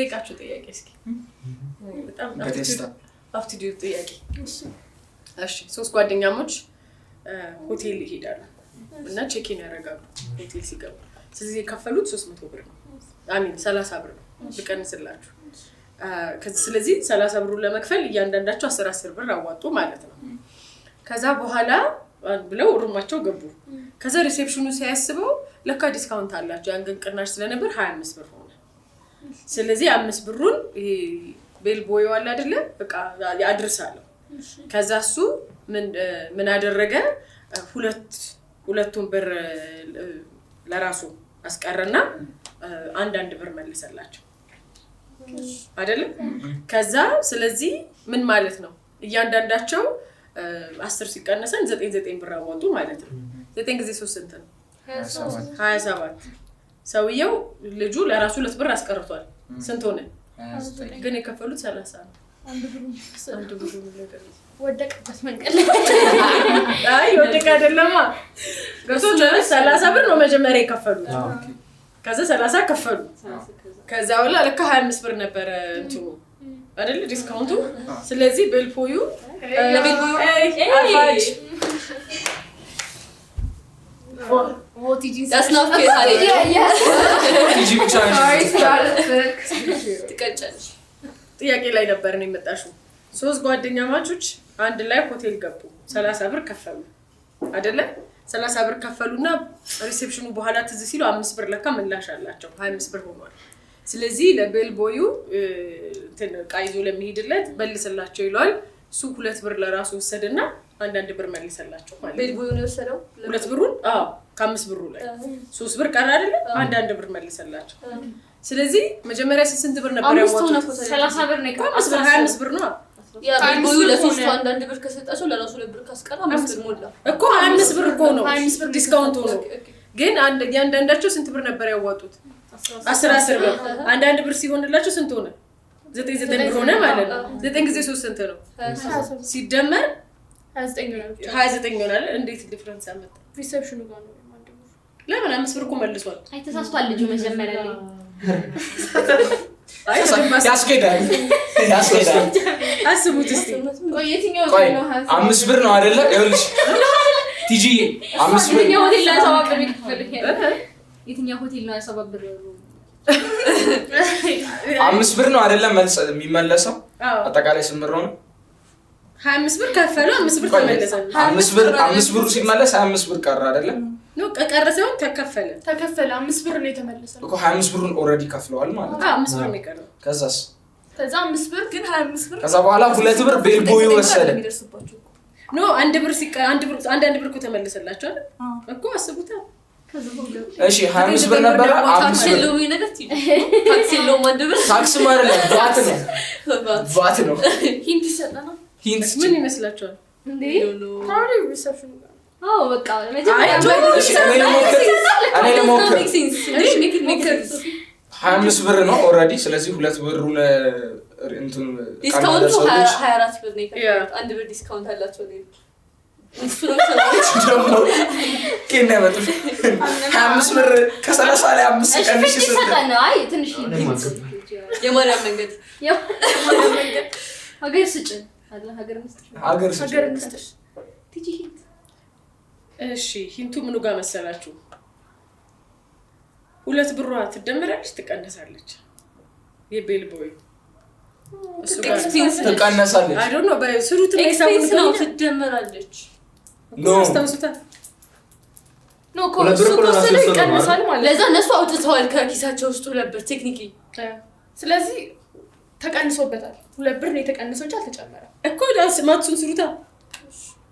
ልጠይቃችሁ ጥያቄ እስኪ በጣም አፕቲቲዩድ ጥያቄ እሺ ሶስት ጓደኛሞች ሆቴል ይሄዳሉ እና ቼክ-ኢን ያደርጋሉ ሆቴል ሲገቡ ስለዚህ የከፈሉት 300 ብር ነው አሚን 30 ብር ነው ልቀንስላችሁ ስለዚህ 30 ብሩን ለመክፈል እያንዳንዳቸው 10 ብር አዋጡ ማለት ነው ከዛ በኋላ ብለው ሩማቸው ገቡ ከዛ ሪሴፕሽኑ ሲያስበው ለካ ዲስካውንት አላቸው ያን ግን ቅናሽ ስለነበር 25 ብር ሆነ ስለዚህ 5 ብሩን ቤል ቦይ ዋላ አይደለ በቃ ያድርሳለው ከዛ እሱ ምን አደረገ ሁለቱን ብር ለራሱ አስቀረና አንድ ብር መልሰላቸው አይደለ ከዛ ስለዚህ ምን ማለት ነው እያንዳንዳቸው 10 ሲቀነሰን 9 ብር አወጡ ማለት ነው 9 ጊዜ 3 ስንት ነው 27 ሰውየው ልጁ ለራሱ 2 ብር አስቀርቷል ስንት ሆነ ግን የከፈሉት 30 ነው አንድ ብሩ ነገር ወደቀበት መንቀል አይ ወደቀ አይደለማ ገብቶች 30 ብር ነው መጀመሪያ የከፈሉት ከዛ 30 ከፈሉ ከዛ ወላ ለካ 25 ብር ነበር እንትኑ አይደል ዲስካውንቱ ስለዚህ ቤልፖዩ አፋጅ what did you say that's not fair yes did you try ትቀጨልሽ ጥያቄ ላይ ነበር ነው የመጣሽው ሶስት ጓደኛማቾች አንድ ላይ ሆቴል ገቡ 30 ብር ከፈሉ አይደለ 30 ብር ከፈሉና ሪሴፕሽኑ በኋላ ትዝ ሲሉ 5 ብር ለካ ምላሽ አላቸው 25 ብር ሆኗል ስለዚህ ለቤል ቦዩ ቃይዞ ለሚሄድለት መልሰላቸው ይሏል እሱ 2 ብር ለራሱ ወሰደና አንድ ብር መልሰላቸው ማለት ቤል ቦዩ ነው ወሰደው 2 ብሩን ከ5 ብሩ ላይ 3 ብር ቀረ አይደለ አንድ ብር መልሰላቸው ስለዚህ መጀመሪያ ስንት ብር ነበር ያወጡት 30 ብር ነው 25 ብር ነው ያ ቤል ቦዩ ለሶስቱ አንድ ብር ከሰጣቸው ለራሱ 2 ብር ካስቀራ 5 ብር ሞላ እኮ 25 ብር እኮ ነው 25 ብር ዲስካውንት ሆኖ ግን ያንዳንዳቸው ስንት ብር ነበር ያወጡት 10 ብር አንድ ብር ሲሆንላቸው ስንት ሆነ 9 ብር ሆነ ማለት ነው 9 ጊዜ 3 ስንት ነው ሲደመር 29 ይሆናል እንዴት ዲፈረንስ አመጣ ሪሴፕሽኑ ጋር ነው ለምን 5 ብር እኮ መልሷል አይተሳስቷል ልጁ መጀመሪያ ላይ አይ ያስኬዳል አስቡት እስቲ የትኛው ነው 5 ብር ነው አይደለ ይኸውልሽ ቲጂ 5 ብር የትኛው ሆቴል ላይ 7 ብር ይከፈልኛል የትኛው ሆቴል ነው 7 ብር 5 ብር ነው አይደለም የሚመለሰው አጠቃላይ ስምር ነው 25 ብር ከፈሉ 5 ብር ተመለሰ 5 ብሩ ሲመለስ 25 ብር ቀረ አይደለም ነው ቀቀረሰው ተከፈለ 5 ብር ነው የተመለሰው እኮ 25 ብሩን ኦሬዲ ከፍለዋል ማለት ነው 5 ብር ነው የቀረው ከዛስ ከዛ 5 ብር ግን 25 ብር ከዛ በኋላ 2 ብር ቤል ቦይ ወሰደ ነው አንድ ብር እኮ ተመለሰላችሁ አይደል እኮ አስቡታ እሺ 25 ብር ነበር 5 ብር ነው ነገር ታክሲ ነው አንድ ብር ታክስ ማለት ቫት ነው ሂንት ይሰጣና ሂንት ምን ይመስላችኋል እንዴ ፕሮባብሊ ሪሴፕሽን በቃ መጀመሪያ እኔ ለሞከር ሜክ 25 ብር ነው ኦሬዲ ስለዚህ 2 ብሩን እንትን ዲስካውንት 24 ብር ነው አንድ ብር ዲስካውንት አላቸው ነው እሱ ነው ከነ መጥቶ 25 ብር ከ30 ላይ 5 ቀንሽ ይሰጣል አይ ትንሽ የማርያም መንገድ ሀገር ስጭን አለ ሀገር ምስጥ ቲጂ ሂንት እሺ ሂንቱ ምኑ ጋር መሰላችሁ 2 ብሯ ትደመራለች ትቀነሳለች የቤል ቦይ እሱ ጋር ትቀነሳለች አይ ዶንት ኖ በስሩት ኤክስፔንስ ነው ትደመራለች ኖ አስተውሱታ ኖ ኮስቱ ይቀንሳል ማለት ለዛ እነሱ አውጥተዋል ከኪሳቸው ውስጥ ነበር ቴክኒኪ ስለዚህ ተቀንሶበታል 2 ብር ነው የተቀነሰው እንጂ አልተጨመረም እኮ ዳስ ማትሱን ስሩታ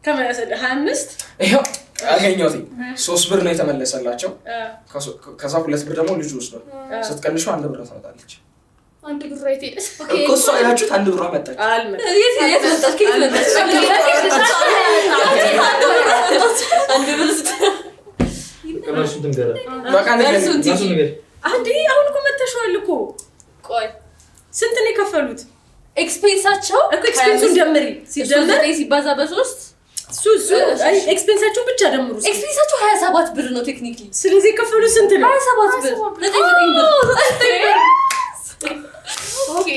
ከመሰለ 25 ይሄው አገኘሁት 3 ብር ነው የተመለሰላቸው ከዛ 2 ብር ደግሞ ልጅ ወስዷል ስትቀንሹ 1 ብር ታወጣለች 1 ብር ራይት ሄደስ ኦኬ እኮ አይናችሁት 1 ብር አመጣች አልመጣ የት መጣች ከየት መጣች አንድ ብር ከማሽ ድንገራ በቃ ነገር አንዴ አሁን እኮ መተሽዋል እኮ ቆይ ስንት ነው የከፈሉት ኤክስፔንሳቸው እኮ ኤክስፔንሱን ደምሪ ሲደመር ሲባዛ በ3 ሱ አይ ኤክስፔንሳቸው ብቻ ደምሩ ኤክስፔንሳቸው 27 ብር ነው ቴክኒካሊ ስለዚህ ከፈሉ ስንት ነው 27 ብር 9 ብር ኦኬ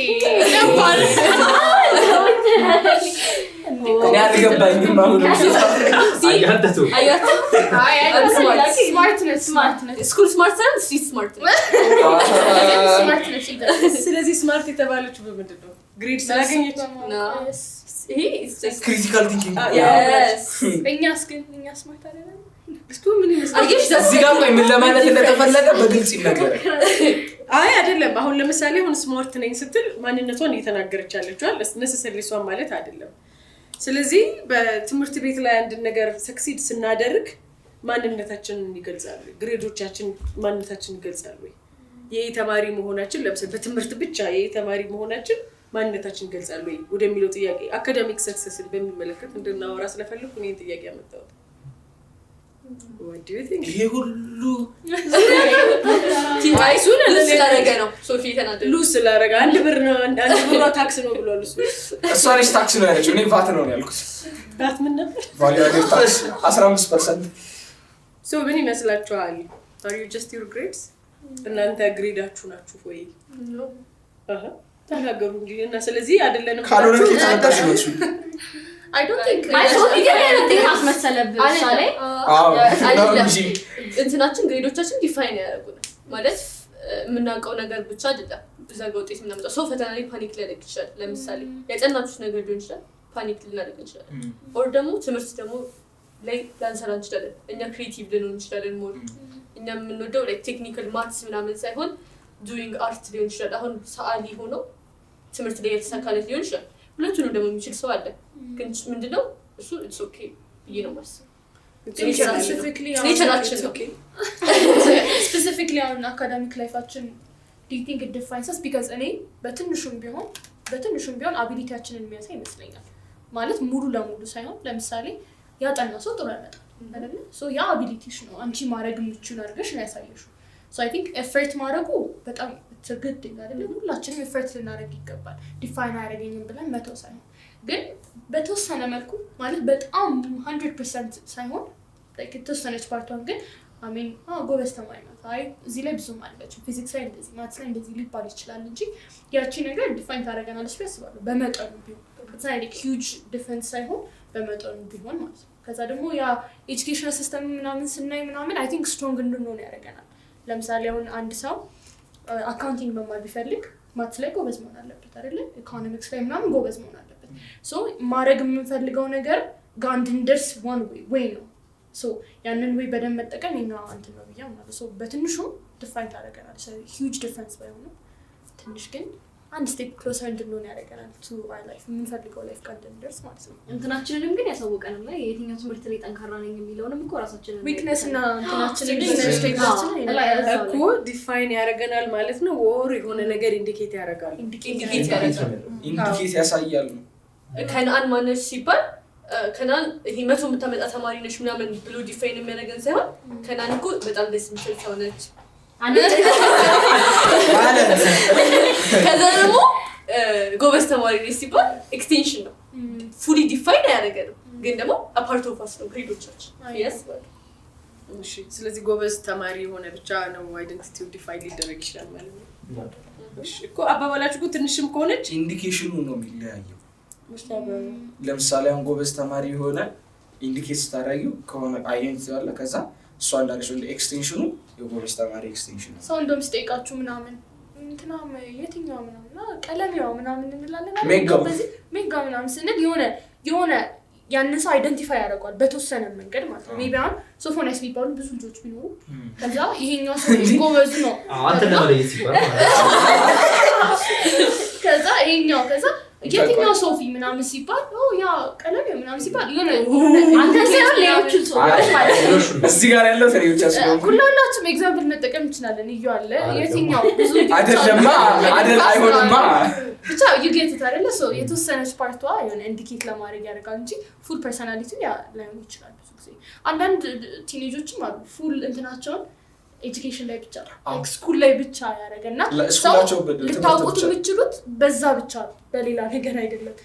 እኔ አልገባኝም አሁን አያንተቱ ስማርትነስ ስኩል ስማርት ሳይሆን ስትሪት ስማርት ነው። ስለዚህ ስማርት የተባለችው በምንድን ነው? ግሬድ ስላገኘች ይሄ ክሪቲካል ቲንኪንግ እኛስ ስማርት አይደለም። እስቱ ምን ይመስላል? እዚህ ጋር ቆይ ምን ለማለት እንደተፈለገ በግልጽ ይነገራል። አይ አይደለም። አሁን ለምሳሌ አሁን ስማርት ነኝ ስትል ማንነቷን እየተናገረች ያለችው ነሰሰሪ እሷን ማለት አይደለም። ስለዚህ በትምህርት ቤት ላይ አንድ ነገር ሰክሲድ ስናደርግ ማንነታችንን ይገልጻሉ። ግሬዶቻችን ማንነታችንን ይገልጻሉ። የተማሪ መሆናችን ለምሳሌ በትምህርት ብቻ የተማሪ መሆናችን ማንነታችንን ይገልጻሉ ወደሚለው ጥያቄ አካዳሚክ ሰክሰስን በሚመለከት እንድናወራ ስለፈልኩ እኔን ጥያቄ አመጣሁት። What do you think? ይሄ ሁሉ ቲማይሱን ለነገ ነው ሶፊ ተናደደ ሉስ ስላደረገ አንድ ብር ነው አንድ ብር ታክስ ነው ብሏል እሱ። እሷ ነች ታክስ ነው ያለችው። እኔ ቫት ነው ያልኩት። ቫት ምን ነበር? ቫልዩ አዴድ ታክስ 15%። ሶ ምን ይመስላችኋል? Are you just your grades? እናንተ ግሬዳችሁ ናችሁ ወይ? ተናገሩ እንጂ እና ስለዚህ አይደለንም ካልሆነ ከተመጣሽ ነው እሱ I don't think እንትናችን ግሬዶቻችን ዲፋይን ያደርጉናል ማለት የምናውቀው ነገር ብቻ አይደለም። እዛ ጋር ውጤት የምናመጣው ሰው ፈተና ላይ ፓኒክ ሊያደርግ ይችላል። ለምሳሌ ያጠናችሁት ነገር ሊሆን ይችላል ፓኒክ ልናደርግ እንችላለን። ኦር ደግሞ ትምህርት ደግሞ ላይ ላንሰራ እንችላለን። እኛ ክሪኤቲቭ ልንሆን እንችላለን። ሞር እኛ የምንወደው ላይክ ቴክኒካል ማትስ ምናምን ሳይሆን ዱይንግ አርት ሊሆን ይችላል። አሁን ሰዓሊ ሆኖ ትምህርት ላይ የተሳካለት ሊሆን ይችላል። ሁለቱንም ደግሞ የሚችል ሰው አለ። ግን ምንድነው እሱ ኢትስ ኦኬ ብዬ ነው የማስበው። ስፔሲፊክሊ አሁን አካዳሚክ ላይፋችን do you think it defines us? because እኔ በትንሹም ቢሆን አቢሊቲያችንን የሚያሳይ ይመስለኛል። ማለት ሙሉ ለሙሉ ሳይሆን ለምሳሌ ያጠና ሰው ጥሩ ያመጣል አይደል? ሶ ያ አቢሊቲሽ ነው አንቺ ማድረግ የምትችይው አድርገሽ ነው ያሳየሽው። so I think effort ማድረጉ በጣም ትግድ አይደል? ሁላችንም effort ልናደርግ ይገባል። ዲፋይን አያደርገኝም ብለን መተው ሳይሆን ግን በተወሰነ መልኩ ማለት በጣም 100% ሳይሆን like የተወሰነች ፓርቷን ግን አሜን ጎበዝ ተማሪ ናት። አይ እዚህ ላይ ብዙም አለች ፊዚክስ ላይ እንደዚህ ማትስ ላይ እንደዚህ ሊባል ይችላል እንጂ ያቺ ነገር ዲፋይን ታደርገናለች ያስባሉ በመጠኑ ቢሆን it's not like huge difference ሳይሆን በመጠኑ ቢሆን ማለት ነው። ከዛ ደግሞ ያ ኤጁኬሽናል ሲስተም ምናምን ስናይ ምናምን I think strong እንድንሆን ያደርገናል። ለምሳሌ አሁን አንድ ሰው አካውንቲንግ መማር ቢፈልግ ማትስ ላይ ጎበዝ መሆን አለበት አይደል? ኢኮኖሚክስ ላይ ምናምን ጎበዝ መሆን አለበት። ሶ ማድረግ የምንፈልገው ነገር ጋር እንድንደርስ one way ነው። ሶ ያንን ወይ በደንብ መጠቀም እና አንተ ነው ብዬ ማለት ሶ በትንሹ ዲፋይን ታደርገናል። ሶ ሂውጅ ዲፈረንስ ባይሆን ትንሽ ግን አንድ ስቴፕ ክሎዘር እንድንሆን ያደርገናል ቱ አይ ላይፍ የምንፈልገው ላይፍ ጋር እንድንደርስ ማለት ነው። እንትናችንንም ግን ያሳውቀናል ላይ የትኛው ትምህርት ላይ ጠንካራ ነኝ የሚለውንም እኮ ራሳችንን ዊክነስ እና እንትናችንን እኮ ዲፋይን ያደርገናል ማለት ነው። ወር የሆነ ነገር ኢንዲኬት ያደርጋል። ኢንዲኬት ያሳያል ነው። ከናን ማነሽ ሲባል ከናን ይሄ 100 የምታመጣ ተማሪ ነሽ ምናምን ብሎ ዲፋይን የሚያደርገን ሳይሆን ከናን እኮ በጣም ደስ የምትል ሰው ነች ከዛ ደግሞ ጎበዝ ተማሪ ነሽ ሲባል ኤክስቴንሽን ነው ፉሊ ዲፋይን ያደርገን ግን ደግሞ አፓርት ኦፍ አስ ነው ግሬዶቻችን yes እሺ ስለዚህ ጎበዝ ተማሪ የሆነ ብቻ ነው አይደንቲቲው ዲፋይን ሊደረግ ይችላል ማለት ነው። እሺ እኮ አባባላችሁ እኮ ትንሽም ከሆነች ኢንዲኬሽኑ ነው የሚለያየው። ለምሳሌ አሁን ጎበዝ ተማሪ የሆነ ኢንዲኬት ስታደርጊው ከሆነ አይደንቲቲ አለ ከዛ እሷ እንዳለች እንደ ኤክስቴንሽኑ የጎበዝ ተማሪ ኤክስቴንሽን ነው። ሰው እንደውም ሲጠይቃችሁ ምናምን እንትናም የትኛው ምናምን ቀለሚያው ምናምን እንላለን ሜጋ ምናምን ስንል የሆነ ያንን ሰው አይደንቲፋይ ያደርጋል በተወሰነ መንገድ ማለት ነው። ሜቢ አሁን ሶፎንያስ የሚባሉ ብዙ ልጆች ቢኖሩ ከዛ ይሄኛው ሰው ጎበዝ ነው አንተ ለማለት ሲባል ከዛ ይሄኛው ከዛ የትኛው ሶፊ ምናምን ሲባል ያ ቀለሚያው ምናምን ሲባል የሆነ አንተ ሳይሆን ሌሎች ሰዎች ማለት ነው። እዚህ ጋር ያለው ሰሪዎች አስበው ሁላችንም ኤግዛምፕል መጠቀም እንችላለን። እዩ አለ የትኛው ብዙ አይደለማ አይሆንማ ብቻ you get it አይደለ? ሶ የተወሰነች ፓርቷ የሆነ ኢንዲኬት ለማድረግ ያደርጋል እንጂ ፉል ፐርሰናሊቲ ላይሆን ይችላል። ብዙ ጊዜ አንዳንድ ቲኔጆችም አሉ ፉል እንትናቸውን ኤጁኬሽን ላይ ብቻ like ስኩል ላይ ብቻ ያደርገና ሰው ልታውቁት የምትችሉት በዛ ብቻ በሌላ ነገር አይደለም።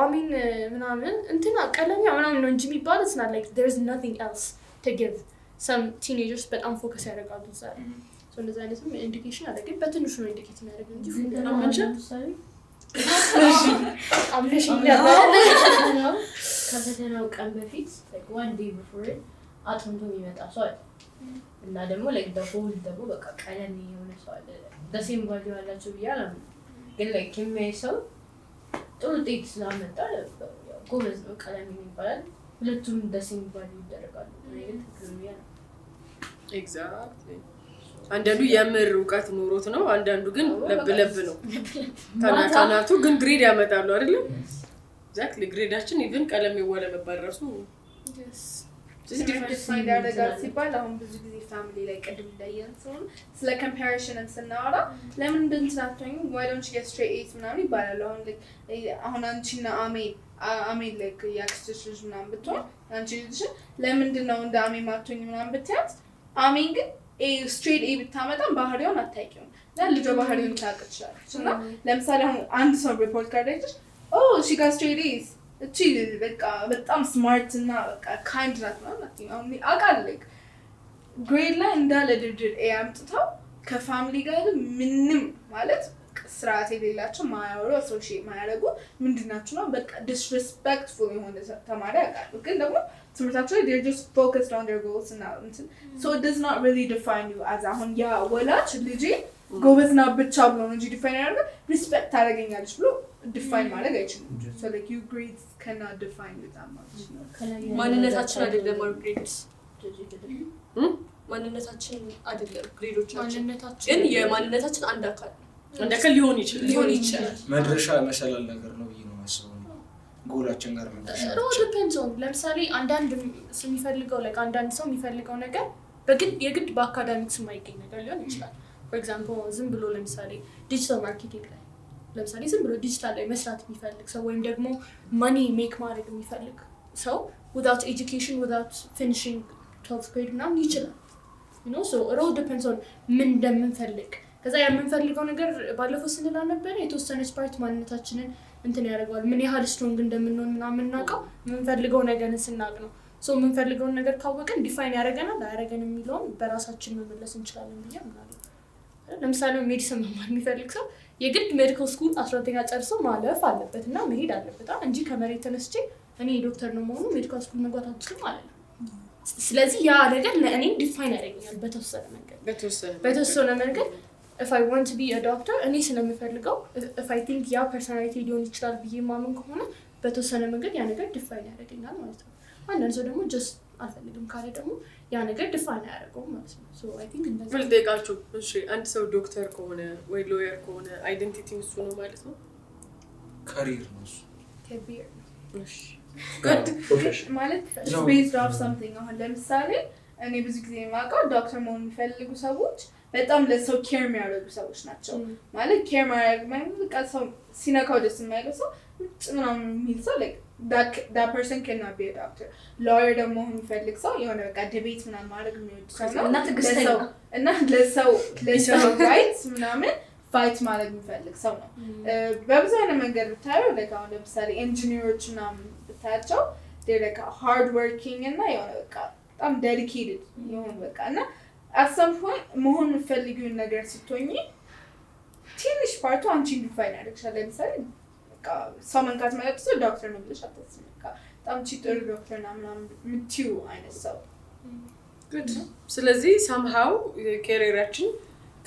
አሚን ምናምን እንትና ቀለሚያ ምናምን ነው እንጂ የሚባለው it's not like there is nothing else to give. some teenagers በጣም ፎከስ ያደርጋሉ እዛ እንደዚህ አይነትም ኢንዲኬሽን አለ ግን በትንሹ ነው ኢንዲኬት የሚያደርገው እንጂ ከፈተናው ቀን በፊት one day before አጥንቶ የሚመጣ ሰው አለ እና ደግሞ like the whole ደግሞ በቃ ቀለም የሆነ ሰው አለ the same value ያላቸው ብያለሁ ግን like የሚያይሰው ጥሩ ውጤት ስላመጣ ጎበዝ ነው ቀለም ይባላል ሁለቱም the same value ይደረጋሉ ግን ትክክል ነው ኤግዛክትሊ አንዳንዱ የምር ዕውቀት ኖሮት ነው አንዳንዱ ግን ለብ ነው ታናታናቱ ግን ግሬድ ያመጣሉ አይደል ኤግዛክትሊ ግሬዳችን ኢቭን ቀለም ይወለ መባረሱ ዲፋይን ያደርጋል ሲባል አሁን ብዙ ጊዜ ፋሚሊ ላይ ቀድም እንዳየን ስለሆነ ስለ ኮምፓሪሽን ስናወራ ለምን እንደንትናቶኝ why don't you get straight A's ምናምን ይባላል አሁን አንቺና አሜን like ያክስትሽ ምናምን ብትሆን አንቺ ልጅ ለምንድን ነው እንደ አሜን ማቶኝ ምናምን ብትያት አሜን ግን straight A ብታመጣም ባህሪውን አታውቂውም ልጅ ባህሪውን ታውቅቻለሽ እና ለምሳሌ አሁን አንድ ሰው ሪፖርት ካርዳይተሽ she got straight A's እቺ በቃ በጣም ስማርት እና በቃ ካይንድ ናት ማለት ነው አሁን አቃለኝ ግሬድ ላይ እንዳለ ድርድር ኤ አምጥተው ከፋሚሊ ጋር ምንም ማለት ስርዓት የሌላቸው ማያወሩ አሶሺዬት ማያደርጉ ምንድናችሁ ነው በቃ disrespectful የሆነ ተማሪ ያውቃሉ ግን ደግሞ ትምህርታቸው ላይ they're just focused on their goals and so it does not really define you as አሁን ያ ወላጅ ልጄ ጎበዝና ብቻ ብሎ ነው እንጂ ዲፋይን ያደርገው ሪስፔክት ታደርገኛለች ብሎ ዲፋይን ማድረግ አይችልም so like you grades cannot define you that much ማንነታችን አይደለም ግሬድስ ማንነታችን አይደለም ግሬዶቻችን ግን የማንነታችን አንድ አካል ሊሆን ይችላል መድረሻ መሰላል ነገር ነው ብዬ ነው ማስበው ጎላችን ጋር መድረሻ depends on ለምሳሌ አንዳንድ የሚፈልገው like አንዳንድ ሰው የሚፈልገው ነገር የግድ በአካዳሚክስ የማይገኝ ነገር ሊሆን ይችላል for example ዝም ብሎ ለምሳሌ ዲጂታል ማርኬቲንግ ላይ ለምሳሌ ዝም ብሎ ዲጂታል ላይ መስራት የሚፈልግ ሰው ወይም ደግሞ money make ማድረግ የሚፈልግ ሰው without education without finishing 12th grade ምናምን ይችላል you know so it all depends on ምን እንደምንፈልግ ከዛ የምንፈልገው ነገር ባለፈው ስንላ ነበር የተወሰነች ፓርት ማንነታችንን እንትን ያደርጋል ምን ያህል ስትሮንግ እንደምንሆን ምናምን እናውቀው የምንፈልገው ነገር ስናቅ ነው so የምንፈልገው ነገር ካወቀን ዲፋይን ያደርገናል አያደርገንም የሚለውን በራሳችን መመለስ እንችላለን ብዬ አምናለሁ ለምሳሌ ሜዲሲን መማር የሚፈልግ ሰው የግድ ሜዲካል ስኩል 12ኛ ጨርሶ ማለፍ አለበትና መሄድ አለበት እንጂ ከመሬት ተነስቼ እኔ ዶክተር ነው መሆኑ ሜዲካል ስኩል መግባት አልችልም ማለት ነው ስለዚህ ያ ነገር ለእኔ ዲፋይን ያደርገኛል በተወሰነ መንገድ if I want to be a doctor እኔ ስለምፈልገው if I think ያ personality ሊሆን ይችላል ብዬ ማመን ከሆነ በተወሰነ መንገድ ያ ነገር ዲፋይን ያደርገኛል ማለት ነው አንዳንድ ሰው ደግሞ just አልፈልግም ካለ ደግሞ ያ ነገር ዲፋይን ያደርገው ማለት ነው so I think እንደዚህ ልጠይቃችሁ እሺ አንድ ሰው ዶክተር ከሆነ ወይ ሎየር ከሆነ አይደንቲቲ እሱ ነው ማለት ነው ካሪር ነው እሱ ከቢር እሺ ማለት based off something አሁን ለምሳሌ እኔ ብዙ ጊዜ የማውቀው ዶክተር መሆን የሚፈልጉ ሰዎች በጣም ለሰው ኬር የሚያደርጉ ሰዎች ናቸው ማለት ኬር ማድረግ ማለት በቃ ሰው ሲነካው ደስ የማይለው ሰው ምናምን የሚል ሰው like that person cannot be a doctor lawyer ደግሞ የሚፈልግ ሰው የሆነ በቃ ዲቤት ምናምን ማድረግ የሚወድ ሰው ነው እና ለሰው rights ምናምን ፋይት ማድረግ የሚፈልግ ሰው ነው በብዙ አይነት መንገድ ብታየው like አሁን ለምሳሌ ኢንጂነሮች ምናምን ብታያቸው they're like hard working እና የሆነ በቃ በጣም dedicated የሆኑ በቃ እና at some point መሆን የምትፈልጊውን ነገር ስትሆኚ ትንሽ ፓርቱ አንቺን ዲፋይን ያደርግሻል ለምሳሌ በቃ ሰው መንካት ማለት ሰው ዶክተር ነው ብለሽ አታስቢ በቃ በጣም ጥሩ ዶክተር ምናምን የምትይው አይነት ሰው good ስለዚህ somehow career-አችን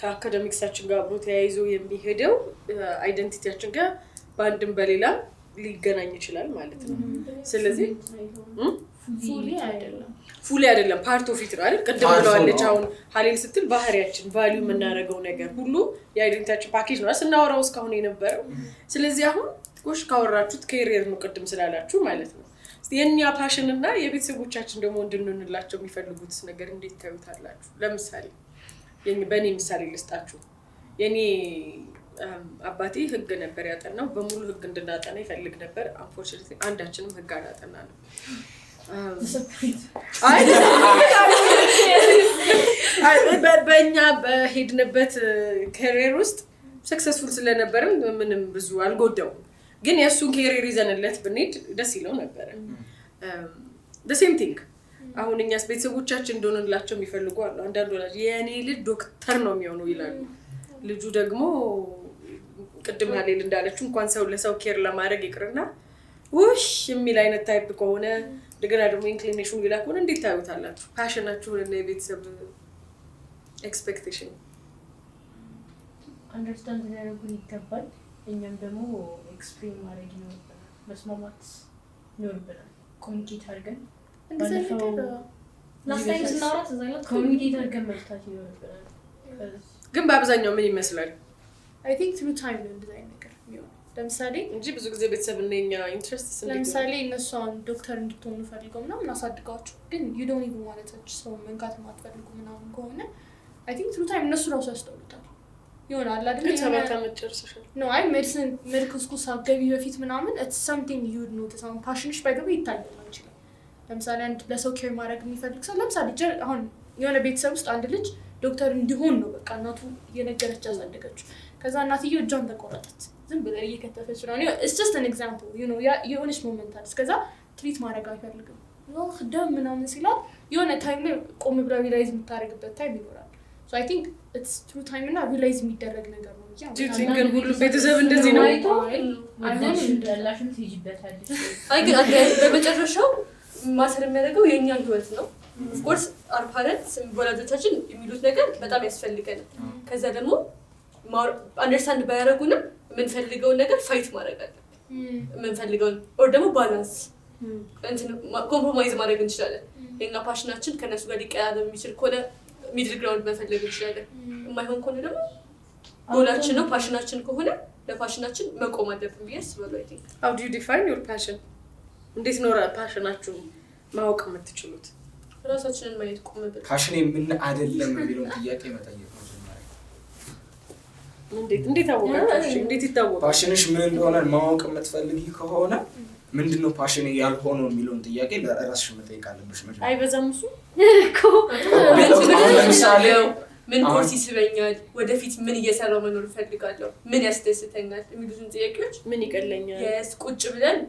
ከአካዳሚክሳችን ጋር አብሮ ተያይዞ የሚሄደው አይደንቲቲያችን ጋር በአንድም በሌላ ሊገናኝ ይችላል ማለት ነው ስለዚህ fully አይደለም part of it አይደል ቅድም ብለዋለች አሁን ሀሌን ስትል ባህሪያችን ቫልዩ የምናደርገው ነገር ሁሉ የአይደንቲቲያችን ፓኬጅ ነው ስናወራው እስካሁን የነበረው ስለዚህ አሁን ጎሽ ካወራችሁት ካሪየር ነው ቅድም ስላላችሁ ማለት ነው የኛ ፓሽን እና የቤተሰቦቻችን ደግሞ እንድንሆንላቸው የሚፈልጉት ነገር እንዴት ታዩታላችሁ ለምሳሌ በእኔ ምሳሌ ልስጣችሁ የኔ አባቴ ህግ ነበር ያጠናው በሙሉ ህግ እንድናጠና ይፈልግ ነበር unfortunately አንዳችንም ህግ አላጠናንም በእኛ በሄድንበት ካሪየር ውስጥ ሰክሰስፉል ስለነበርን ምንም ብዙ አልጎዳውም ግን የሱን ካሪየር ይዘንለት ብንሄድ ደስ ይለው ነበር the same thing አሁን እኛስ ቤተሰቦቻችን እንደሆነላቸው የሚፈልጉ አሉ። አንዳንድ ወላጅ የኔ ልጅ ዶክተር ነው የሚሆነው ይላሉ። ልጁ ደግሞ ቅድም ሀሌል እንዳለችው እንኳን ሰው ለሰው ኬር ለማድረግ ይቅርና ውሽ የሚል አይነት ታይፕ ከሆነ እንደገና ደግሞ ኢንክሊኔሽኑ ይላ ከሆነ እንዴት ታዩታላችሁ? ፓሽናችሁን እና የቤተሰብ ኤክስፔክቴሽን አንደርስታንድ ሊያደርጉን ይገባል። እኛም ደግሞ ኤክስፕሌን ማድረግ ይኖርብናል፣ መስማማት ይኖርብናል። ኮሚኒኬት አድርገን ላስት ታይም ስናወራት እዛ ላይ ኮሚኒኬት አድርገን መፍታት ይኖርብናል። ግን በአብዛኛው ምን ይመስላል? አይ ቲንክ ትሩ ታይም ነው እንደዛ አይነት ነገር የሚሆነው። ለምሳሌ እንጂ ብዙ ጊዜ ቤተሰብ እና የኛ ኢንትረስት ለምሳሌ እነሱ አሁን ዶክተር እንድትሆኑ ፈልገው ምናምን አሳድጋችሁ ግን ዩ ዶንት ኢቭን ማለታች ሰው መንካት ማትፈልጉ ምናምን ከሆነ አይ ቲንክ ትሩ ታይም እነሱ ራሱ ያስተውሉታል ይሆናል አይደል? ግን 7 ዓመት ጨርሰሻል ነው አይ ሜዲካል ስኩል ሳትገቢ በፊት ምናምን it's something you would notice አሁን ፓሽንሽ ባይገባ ይታያል ይችላል። ለምሳሌ አንድ ለሰው ኬር ማድረግ የሚፈልግ ሰው ለምሳሌ አሁን የሆነ ቤተሰብ ውስጥ አንድ ልጅ ዶክተር እንዲሆን ነው በቃ እናቱ እየነገረች ያሳደገችው። ከዛ እናትየው እጇን ተቆረጠች ዝም ብላ እየከተፈች ነው። it's just an example you know የሆነች ሞመንት አለ። ከዛ ትሪት ማድረግ አይፈልግም ነው ደም ምናምን ሲላት የሆነ ታይም ላይ ቆም ብላ ሪላይዝ የምታደርግበት ታይም ይኖራል። so I think it's true time እና ሪላይዝ የሚደረግ ነገር ነው። ግን ሁሉ ቤተሰብ እንደዚህ ነው አይሆንም እንደላሽም ትይጅበታለሽ። አይ ግን በመጨረሻው ማሰር የሚያደርገው የኛ ህይወት ነው። of course our parents ወላጆቻችን የሚሉት ነገር በጣም ያስፈልገናል። ከዛ ደግሞ አንደርስታንድ ባያደርጉንም የምንፈልገውን ነገር ፋይት ማድረግ አለብን። የምንፈልገውን ኦር ደግሞ ባላንስ እንትን ኮምፕሮማይዝ ማድረግ እንችላለን። የኛ ፓሽናችን ከነሱ ጋር ሊቀያየር የሚችል ከሆነ ሚድል ግራውንድ መፈለግ እንችላለን። የማይሆን ከሆነ ደግሞ ጎላችን ነው ፓሽናችን ከሆነ ለፓሽናችን መቆም አለብን ብዬ አስባለሁ። አይ ቲንክ how do you define your passion? እንዴት ነው ፓሽናችሁን ማወቅ የምትችሉት? ራሳችንን ማየት ቆመበት ፓሽኔ ምን አይደለም የሚለውን ጥያቄ መጠየቅ ነው። እንዴት አወቃችሁ? እንዴት ይታወቃል? ፓሽንሽ ምን እንደሆነ ማወቅ የምትፈልጊ ከሆነ ምንድነው ፓሽኔ ያልሆነው የሚለውን ጥያቄ ለራስሽ መጠየቅ አለብሽ። መጀመሪያ አይበዛም እሱ ለምሳሌ ምን ኮርስ ይስበኛል፣ ወደፊት ምን እየሰራው መኖር ፈልጋለሁ፣ ምን ያስደስተኛል የሚሉትን ጥያቄዎች ምን ይቀለኛል ቁጭ ብለን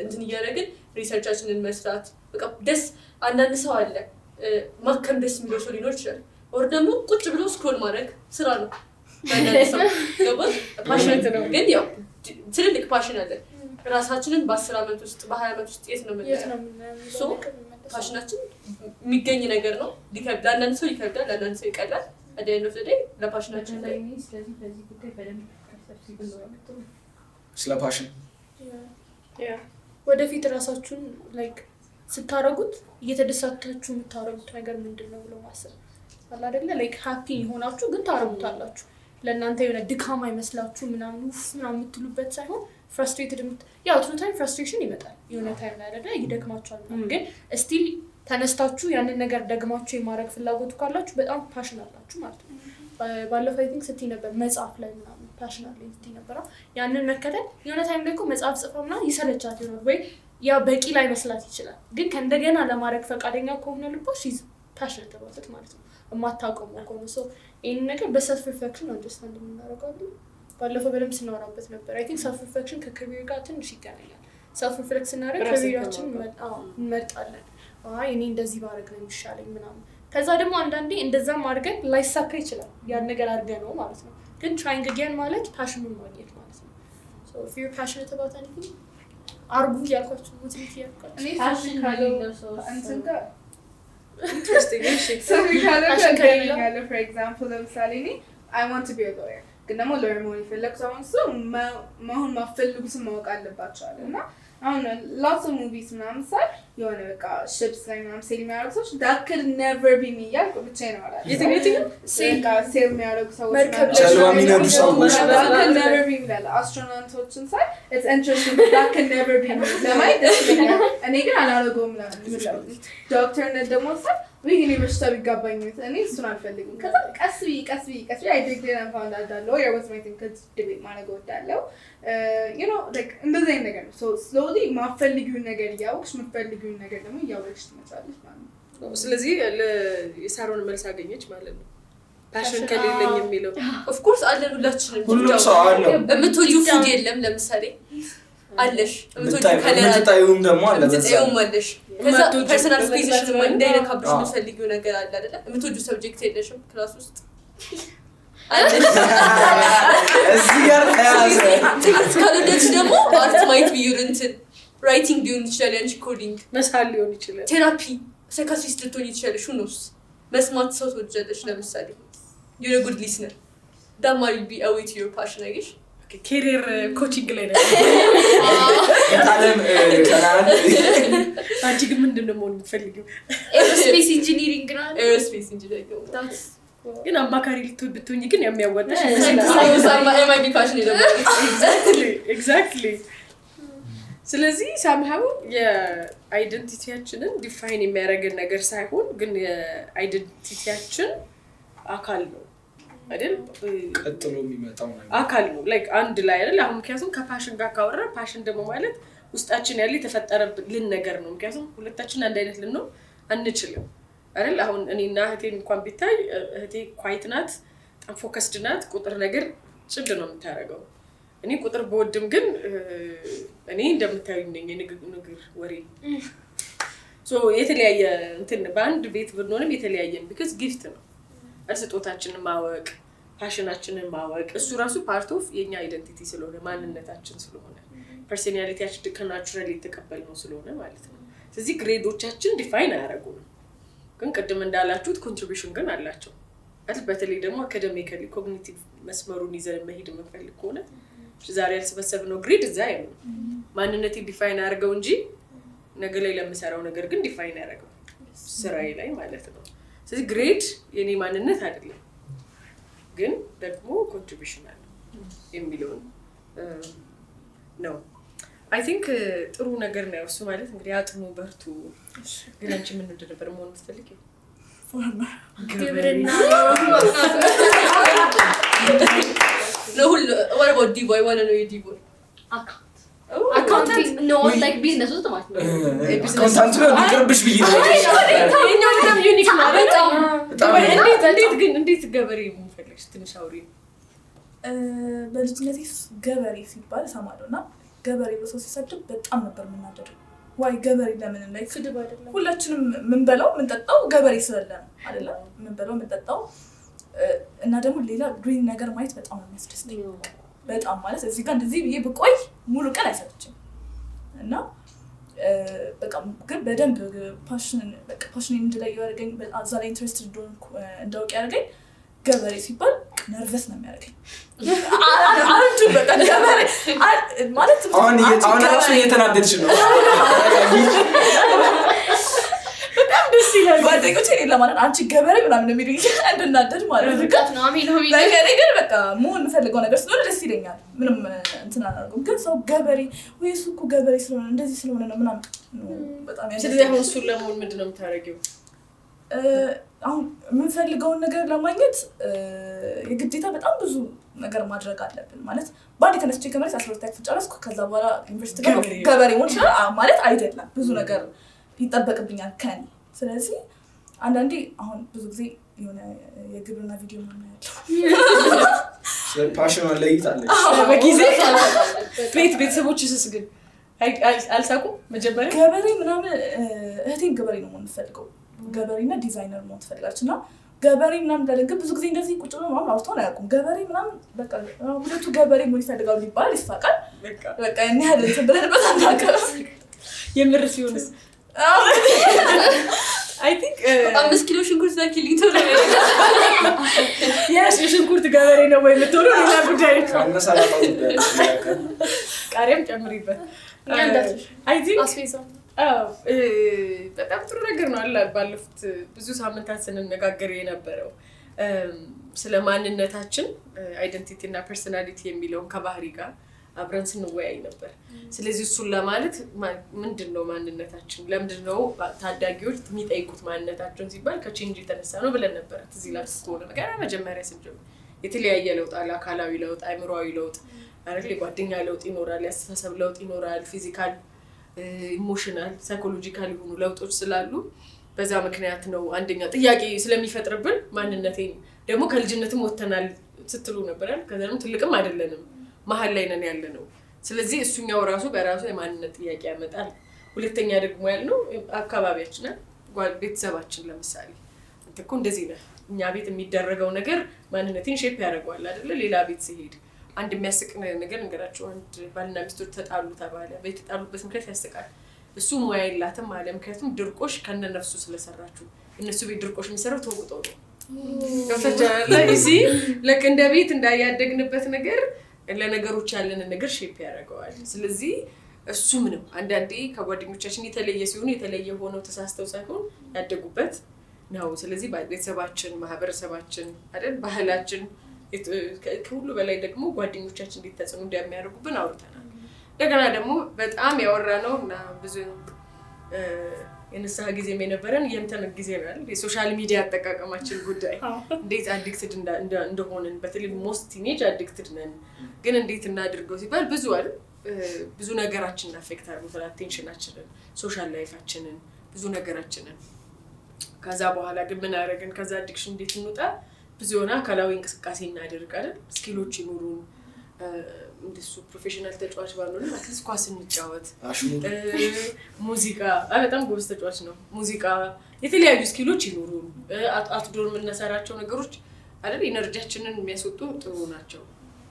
እንትን እያደረግን ሪሰርቻችንን መስራት በቃ ደስ አንዳንድ ሰው አለ ማከም ደስ የሚለው ሰው ሊኖር ይችላል። ኦር ደግሞ ቁጭ ብሎ ስክሮል ማድረግ ስራ ነው። ፓሽን ነው ግን ያው ትልልቅ ፓሽን አለ። ራሳችንን በ10 ዓመት ውስጥ በ20 ዓመት ውስጥ የት ነው የምንለው? ፓሽናችን የሚገኝ ነገር ነው። ሊከብዳል፣ ለአንዳንድ ሰው ይከብዳል፣ ለአንዳንድ ሰው ይቀላል። አደይ ነው ዘዴ ለፓሽናችን ላይ ስለዚህ በዚህ ጉዳይ በደንብ ተሰብስበን ነው ስለ ፓሽን ወደፊት ራሳችሁን ላይክ ስታረጉት እየተደሰታችሁ የምታረጉት ነገር ምንድነው ብሎ ማሰብ አለ አይደለ? ላይክ ሃፒ ሆናችሁ ግን ታረጉታላችሁ። ለእናንተ የሆነ ድካም አይመስላችሁ ምናምን ምናምን የምትሉበት ሳይሆን ፍራስትሬትድ ያው ትሩ ታይም ፍራስትሬሽን ይመጣል የሆነ ታይም ላይ አይደለ? ይደክማችኋል ግን ስቲል ተነስታችሁ ያንን ነገር ደግማችሁ የማድረግ ፍላጎቱ ካላችሁ በጣም ፓሽን አላችሁ ማለት ነው። ባለፈው አይ ቲንክ ስትይ ነበር መጽሐፍ ላይ ምናምን ፓሽን አለኝ ስትይ ነበር። ያንን መከተል የሆነ ታይም ላይ እኮ መጽሐፍ ጽፈውና ይሰለቻት ይሆናል ወይ ያ በቂ ላይ መስላት ይችላል። ግን ከእንደገና ለማድረግ ፈቃደኛ ከሆነ ልቦሽ ይዝ ፓሽን ተባለት ማለት ነው። የማታውቀው ከሆነ ሰው ይሄን ነገር በሰልፍ ሪፍሌክሽን አንደርስታንድ የምናደርገው ባለፈው በደንብ ስናወራበት ነበር። አይ ቲንክ ሰልፍ ሪፍሌክሽን ከካሪየር ጋር ትንሽ ይገናኛል። ሰልፍ ሪፍሌክት ስናደርግ ካሪየራችን እንመርጣለን። አይ እኔ እንደዚህ ባደርግ ነው የሚሻለኝ ምናምን። ከዛ ደግሞ አንዳንዴ እንደዛም አድርገን ላይሳካ ይችላል ያን ነገር አድርገን ነው ማለት ነው። ግን ትራይንግ አገን ማለት ፓሽኑን ማግኘት ማለት ነው። ሶ ኢፍ ዩ አር ፓሽኔት አባውት ኤኒቲንግ አርጉ ያልኳችሁ ሙዚክ ያልኳችሁ እኔ ፓሽን ካለው እንትን ጋር ኢንትረስቲንግ እሺ ሰው ካለው for example ለምሳሌ እኔ I want to be a lawyer ግን ደግሞ lawyer መሆን ይፈልግ ሰው መሆን ማፈልጉትን ማወቅ አለባቸው እና አሁን lots of movies ምናምን ሳይ የሆነ በቃ ships ላይ ምናምን sail የሚያደርጉ ሰዎች that could never be me ያልኩ ብቻዬን አወራለሁ። የትኛው sail የሚያደርጉ ሰዎች ጀልባ የሚነዱ ሰዎች that could never be me ይላል። አስትሮናውቶችን ሳይ it's interesting but that could never be me ለማየት ደስ ይለኛል። እኔ ግን አላደርገውም ምናምን ዶክተርነት ደግሞ ሳይ really በሽታ ቢጋባኝ እኔ እሱን አልፈልግም። ከዛ ቀስ ብዬ I dig there and found out that lawyer was my thing because debate ማድረግ እወዳለሁ። you know like እንደዚህ አይነት ነገር ነው። so slowly ማፈልጊውን ነገር እያወቅሽ የምትፈልጊውን ነገር ደግሞ እያወቅሽ ትመጣለሽ ማለት ነው። ስለዚህ የሳሮን መልስ አገኘች ማለት ነው። ፓሽን ከሌለኝ የሚለው ኦፍ ኮርስ አለን ሁላችንም። ሁሉም ሰው አለው። የምትወጂው ፉድ የለም ለምሳሌ አለሽ የምትወጂው ከለር የምትጠይውም ደግሞ አለ የምትጠይውም አለሽ ከዛ ፐርሰናል ስፔስሽን እንዳይነካብሽ የምትፈልጊው ነገር አለ አይደለ የምትወጂው ሰብጀክት የለሽም ክላስ ውስጥ አለሽ እዚህ ጋር ተያዘ ካልወደድሽ ደግሞ አርት ማይት ቢ ዩር እንትን ራይቲንግ ሊሆን ይችላል ያንቺ ኮዲንግ መሳል ሊሆን ይችላል ቴራፒ ሳይካትሪስት ልትሆኚ ትችላለሽ ሁኖስ መስማት ሰው ትወጃለሽ ለምሳሌ you're a good listener that might be a way to your passion I guess ኬሪየር ኮቺንግ ላይ ነው ታለም ከናን አንቺ ግን ምንድነው መሆን የምትፈልጊው ኤሮስፔስ ኢንጂኒሪንግ ነው aerospace engineering ግን አማካሪ ልትሆኚ ግን የሚያዋጣሽ might be passionate exactly ስለዚህ somehow የአይደንቲቲያችንን ዲፋይን የሚያደርገን ነገር ሳይሆን ግን የአይደንቲቲያችን አካል ነው አይደል ቀጥሎ የሚመጣው ነገር አካል ነው ላይክ አንድ ላይ አይደል አሁን ምክንያቱም ከፓሽን ጋር ካወራ ፓሽን ደግሞ ማለት ውስጣችን ያለ የተፈጠረልን ነገር ነው ምክንያቱም ሁለታችን አንድ አይነት ልንሆን አንችልም አይደል አሁን እኔና እህቴን እንኳን ቢታይ እህቴ ኳይት ናት በጣም ፎከስድ ናት ቁጥር ነገር ጭድ ነው የምታረገው እኔ ቁጥር በወድም ግን እኔ እንደምታዩኝ ነኝ የንግግር ወሬ ሶ የተለያየ እንትን በአንድ ቤት ብንሆንም የተለያየን because gift ነው አስጦታችንን ማወቅ ፓሽናችንን ማወቅ እሱ ራሱ ፓርት ኦፍ የኛ አይደንቲቲ ስለሆነ ማንነታችን ስለሆነ ፐርሰናሊቲያችን ከናቹራሊ የተቀበልነው ስለሆነ ማለት ነው ስለዚህ ግሬዶቻችን ዲፋይን አያደርጉንም ግን ቅድም እንዳላችሁት ኮንትሪቢዩሽን ግን አላቸው አይደል በተለይ ደግሞ አካዳሚካሊ ኮግኒቲቭ መስመሩን ይዘን መሄድ የምንፈልግ ከሆነ ዛሬ ያልሰበሰብነው ግሬድ እዛ አይደለም ማንነቴ ዲፋይን አድርገው እንጂ ነገ ላይ ለምሰራው ነገር ግን ዲፋይን ያደርገው ስራዬ ላይ ማለት ነው ስለዚህ ግሬድ የኔ ማንነት አይደለም ግን ደግሞ ኮንትሪቢዩሽን አለ የሚለውን ነው I think ጥሩ ነገር ነው እሱ ማለት እንግዲህ አጥኑ በርቱ ግን አንቺ ምን እንደነበር መሆን ትፈልጊው ግብርና ለሁሉ what about D boy wanna know your D boy አካውንታንት ነው like ቢዝነስ ውስጥ ማለት ነው ኮንታንት ነው ይቀርብሽ ብዬ ነው የኛው በጣም ዩኒክ ነው እንዴት ገበሬ የምፈልግሽ ትንሽ አውሪ በልጅነቴ ገበሬ ሲባል ሰማለውና ገበሬ በሰው ሲሰድብ በጣም ነበር የምናደደው ዋይ ገበሬ ለምን ላይ ስድብ አይደለም ሁላችንም ምን በለው ምን ጠጣው ገበሬ ስለለ አይደለ ምን በለው ምን ጠጣው እና ደግሞ ሌላ ግሪን ነገር ማየት በጣም የሚያስደስተኝ በጣም ማለት እዚህ ጋር እንደዚህ ብዬ ብቆይ ሙሉ ቀን አይሰጥችም እና በቃ ግን በደንብ ፓሽን እንድላይ ያደርገኝ አዛ ላይ ኢንትረስትድ እንደውቅ ያደርገኝ ገበሬ ሲባል ነርቨስ ነው የሚያደርገኝ አንዱ በቃ ገበሬ ማለት አሁን ራሱ እየተናደድሽ ነው በጣም ደስ ይላል ጓደኞቼ እኔን ለማለት አንቺ ገበሬ ምናምን የሚሉኝ እንድናደድ ማለት ነው አሜን አሜን ለኔ ግን በቃ መሆን የምፈልገው ነገር ስለሆነ ደስ ይለኛል ምንም እንትን አላደርገውም ግን ሰው ገበሬ ወይ እሱ እኮ ገበሬ ስለሆነ እንደዚህ ስለሆነ ነው ምናምን በጣም ስለዚህ አሁን እሱን ለመሆን ምንድን ነው የምታደርጊው አሁን የምንፈልገውን ነገር ለማግኘት የግዴታ በጣም ብዙ ነገር ማድረግ አለብን ማለት ባንዴ ተነስቼ ከመሬት 12 ክፍል ጨረስኩ ከዛ በኋላ ዩኒቨርሲቲ ገበሬ ሆን ይችላል ማለት አይደለም ብዙ ነገር ይጠበቅብኛል ከኔ ስለዚህ አንዳንዴ አሁን ብዙ ጊዜ የሆነ የግብርና ቪዲዮ ነው ያለው ፓሽኗን ለይታለች በጊዜ ቤተሰቦችስ ግን አልሳቁም መጀመሪያ ገበሬ ምናምን እህቴን ገበሬ ነው የምፈልገው ገበሬና ዲዛይነር ነው ትፈልጋለች እና ገበሬ ምናምን እንዳለኝ ብዙ ጊዜ እንደዚህ ቁጭ ብሎ ምናምን አውርተው አያውቁም ገበሬ ምናምን በቃ ሁለቱ ገበሬ ምን ይፈልጋሉ ይባል ይፋቃል በቃ እኔ ያለ ተብለንበት አናውቅም የምር ሲሆንስ I think 5 ኪሎ ሽንኩርት ላኪልኝ ቶሎ ሽንኩርት ገበሬ ነው ወይ የምትሆነው ሌላ ጉዳይ ነው ሰላጣው ቃሪያም ጨምሪበት I think በጣም ጥሩ ነገር ነው አለ ባለፉት ብዙ ሳምንታት ስንነጋገር የነበረው ስለ ማንነታችን አይደንቲቲ እና ፐርሰናሊቲ የሚለውን ከባህሪ ጋር አብረን ስንወያይ ነበር ስለዚህ እሱን ለማለት ምንድነው ማንነታችን ለምንድነው ታዳጊዎች የሚጠይቁት ማንነታቸውን ሲባል ከቼንጅ የተነሳ ነው ብለን ነበር እዚህ ላይ ስኮነ ነገር መጀመሪያ ስንጀምር የተለያየ ለውጥ አለ አካላዊ ለውጥ አይምሮአዊ ለውጥ አይደል ጓደኛ ለውጥ ይኖራል ያስተሳሰብ ለውጥ ይኖራል ፊዚካል ኢሞሽናል ሳይኮሎጂካል የሆኑ ለውጦች ስላሉ በዛ ምክንያት ነው አንደኛ ጥያቄ ስለሚፈጥርብን ማንነቴን ደግሞ ከልጅነትም ወተናል ስትሉ ነበር አይደል ከዛም ትልቅም አይደለንም መሃል ላይ ነን ያለነው ስለዚህ እሱኛው ራሱ በራሱ የማንነት ጥያቄ ያመጣል። ሁለተኛ ደግሞ ያልነው አካባቢያችን ቤተሰባችን ለምሳሌ አንተ እኮ እንደዚህ ነህ እኛ ቤት የሚደረገው ነገር ማንነቴን ሼፕ ያደርገዋል አይደለ? ሌላ ቤት ሲሄድ አንድ የሚያስቅ ነገር እንገራቸው። አንድ ባልና ሚስቶች ተጣሉ ተባለ። በተጣሉበት ምክንያት ያስቃል። እሱ ሙያ የላትም አለ። ምክንያቱም ድርቆሽ ከነነፍሱ ስለሰራችሁ እነሱ ቤት ድርቆሽ የሚሰራው ተውጦ ነው። ከተጃለ እዚህ ለክ እንደ ቤት እንዳያደግንበት ነገር ለነገሮች ያለን ነገር ሼፕ ያደርገዋል። ስለዚህ እሱም ነው አንዳንዴ ከጓደኞቻችን የተለየ ሲሆኑ የተለየ ሆነው ተሳስተው ሳይሆን ያደጉበት ነው። ስለዚህ ቤተሰባችን፣ ማህበረሰባችን አይደል ባህላችን ከሁሉ በላይ ደግሞ ጓደኞቻችን እንዲተጽኑ እንደሚያደርጉብን አውርተናል። እንደገና ደግሞ በጣም ያወራነው እና ብዙ የንስሐ ጊዜም የነበረን የእንትን ጊዜ ነው አይደል? የሶሻል ሚዲያ አጠቃቀማችን ጉዳይ እንዴት አዲክትድ እንደሆንን በተለይ ሞስት ቲኔጅ አዲክትድ ነን። ግን እንዴት እናድርገው ሲባል ብዙ አይደል ብዙ ነገራችንን አፌክት አድርጎታል። አቴንሽናችንን፣ ሶሻል ላይፋችንን፣ ብዙ ነገራችንን። ከዛ በኋላ ግን ምን አደረግን? ከዛ አዲክሽን እንዴት እንውጣ? ብዙ የሆነ አካላዊ እንቅስቃሴ እናደርጋለን። ስኪሎች ይኑሩን። እንደሱ ፕሮፌሽናል ተጫዋች ባልሆነ አትሊስት ኳስ እንጫወት፣ ሙዚቃ በጣም ጎበዝ ተጫዋች ነው። ሙዚቃ፣ የተለያዩ ስኪሎች ይኑሩን። አውትዶር የምንሰራቸው ነገሮች አይደል ኢነርጂያችንን የሚያስወጡ ጥሩ ናቸው።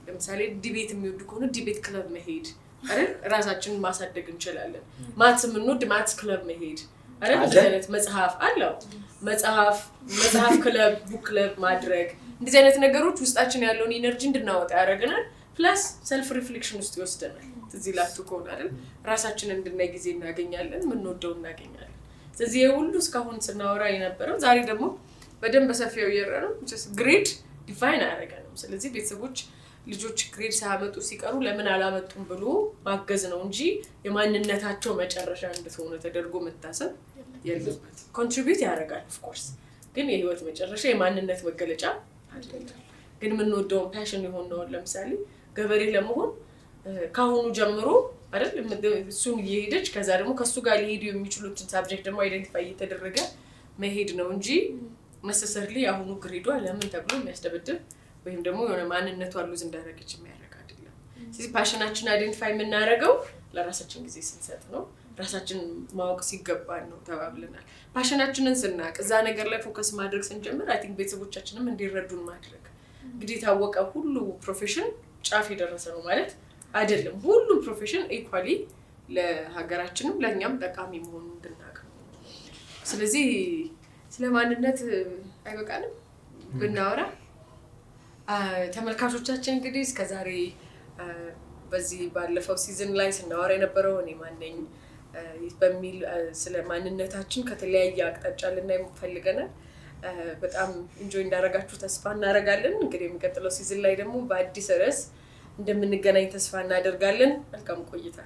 ለምሳሌ ዲቤት የሚወዱ ከሆነ ዲቤት ክለብ መሄድ አይደል ራሳችንን ማሳደግ እንችላለን። ማትስ የምንወድ ማትስ ክለብ መሄድ አይደል እንደዚህ አይነት መጽሐፍ አለው መጽሐፍ ክለብ ቡክ ክለብ ማድረግ እንደዚህ አይነት ነገሮች ውስጣችን ያለውን ኢነርጂ እንድናወጣ ያደርገናል። ፕላስ ሰልፍ ሪፍሌክሽን ውስጥ ይወስደናል። እዚህ ላቱ ከሆነ አይደል ራሳችንን እንድናይ ጊዜ እናገኛለን፣ ምንወደው እናገኛለን። ስለዚህ ሁሉ እስካሁን ስናወራ የነበረው ዛሬ ደግሞ በደንብ በሰፊው ያየረነው ግሬድ ዲፋይን አያደርገንም። ስለዚህ ቤተሰቦች ልጆች ግሬድ ሳያመጡ ሲቀሩ ለምን አላመጡም ብሎ ማገዝ ነው እንጂ የማንነታቸው መጨረሻ እንደሆነ ተደርጎ መታሰብ የለበት። ኮንትሪቢዩት ያደርጋል ኦፍ ኮርስ፣ ግን የህይወት መጨረሻ የማንነት መገለጫ አይደለም። ግን የምንወደውን ፓሽን የሆነው ለምሳሌ ገበሬ ለመሆን ካሁኑ ጀምሮ አይደል እሱን እየሄደች ከዛ ደግሞ ከሱ ጋር ሊሄዱ የሚችሉትን ሳብጀክት ደግሞ አይደንቲፋይ እየተደረገ መሄድ ነው እንጂ necessarily አሁኑ ግሬዷ ለምን ተብሎ የሚያስደብድብ ወይም ደግሞ የሆነ ማንነቷ ሉዝ እንዳደረገች የሚያደርግ አይደለም። ስለዚህ ፓሽናችን አይደንቲፋይ የምናደርገው ለራሳችን ጊዜ ስንሰጥ ነው። ራሳችን ማወቅ ሲገባን ነው ተባብለናል። ፓሽናችንን ስናቅ እዛ ነገር ላይ ፎከስ ማድረግ ስንጀምር አይ ቲንክ ቤተሰቦቻችንም እንዲረዱን ማድረግ እንግዲህ ታወቀ ሁሉ ፕሮፌሽን ጫፍ የደረሰ ነው ማለት አይደለም። ሁሉም ፕሮፌሽን ኢኳሊ ለሀገራችንም ለኛም ጠቃሚ መሆኑን እንድናውቅ ነው። ስለዚህ ስለማንነት አይበቃንም ብናወራ። ተመልካቾቻችን እንግዲህ እስከዛሬ በዚህ ባለፈው ሲዝን ላይ ስናወራ የነበረው እኔ ማን ነኝ በሚል ስለ ማንነታችን ከተለያየ አቅጣጫ ልናይ ፈልገናል። በጣም ኢንጆይ እንዳደረጋችሁ ተስፋ እናደርጋለን። እንግዲህ የሚቀጥለው ሲዝን ላይ ደግሞ በአዲስ ርዕስ እንደምንገናኝ ተስፋ እናደርጋለን። መልካም ቆይታ።